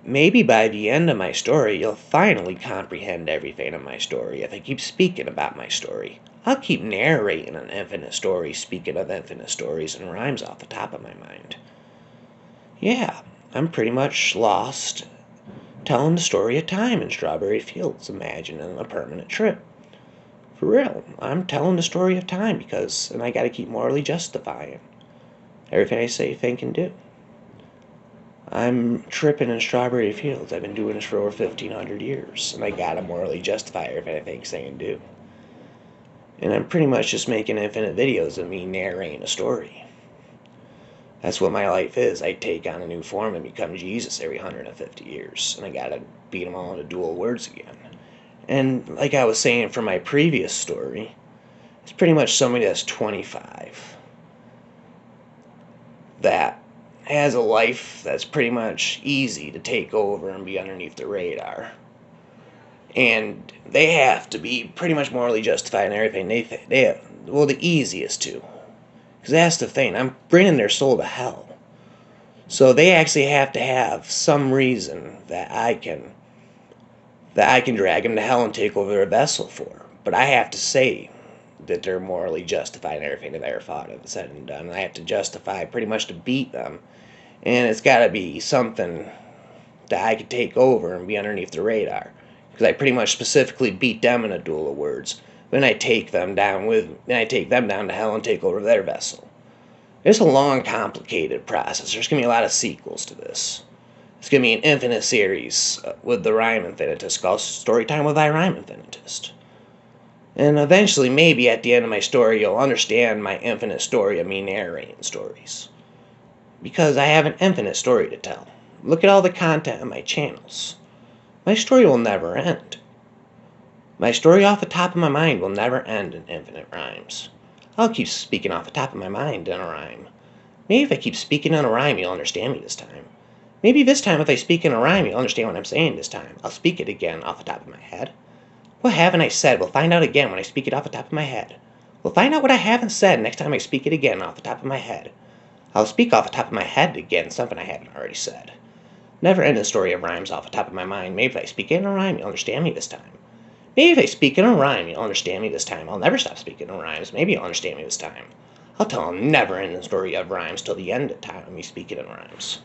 maybe by the end of my story, you'll finally comprehend everything in my story if I keep speaking about my story. I'll keep narrating an infinite story, speaking of infinite stories and rhymes off the top of my mind. Yeah, I'm pretty much lost telling the story of time in Strawberry Fields, imagining a permanent trip. For real, I'm telling the story of time and I gotta keep morally justifying everything I say, think, and do. I'm tripping in Strawberry Fields. I've been doing this for over 1,500 years, and I gotta morally justify everything I think, say, and do. And I'm pretty much just making infinite videos of me narrating a story. That's what my life is. I take on a new form and become Jesus every 150 years, and I gotta beat them all into dual words again. And like I was saying for my previous story, it's pretty much somebody that's 25 that has a life that's pretty much easy to take over and be underneath the radar. And they have to be pretty much morally justified in everything they have. Well, the easiest to. Because that's the thing. I'm bringing their soul to hell. So they actually have to have some reason that I can drag them to hell and take over their vessel for. But I have to say that they're morally justified in everything they've ever thought of and said and done. And I have to justify pretty much to beat them. And it's got to be something that I could take over and be underneath the radar. Because I pretty much specifically beat them in a duel of words. Then I take them down to hell and take over their vessel. It's a long, complicated process. There's going to be a lot of sequels to this. It's going to be an infinite series with the Rhyme Infinitist called Storytime with I Rhyme Infinitist. And eventually, maybe at the end of my story, you'll understand my infinite story of me narrating stories. Because I have an infinite story to tell. Look at all the content on my channels. My story will never end. My story off the top of my mind will never end in infinite rhymes. I'll keep speaking off the top of my mind in a rhyme. Maybe if I keep speaking in a rhyme, you'll understand me this time. Maybe this time if I speak in a rhyme, you'll understand what I'm saying this time. I'll speak it again off the top of my head. What haven't I said? We'll find out again when I speak it off the top of my head. We'll find out what I haven't said next time I speak it again off the top of my head. I'll speak off the top of my head again something I haven't already said. Never end the story of rhymes off the top of my mind. Maybe if I speak in a rhyme, you'll understand me this time. Maybe if I speak in a rhyme, you'll understand me this time. I'll never stop speaking in rhymes. Maybe you'll understand me this time. I'll tell a never-ending story of rhymes till the end of time of me speaking in rhymes.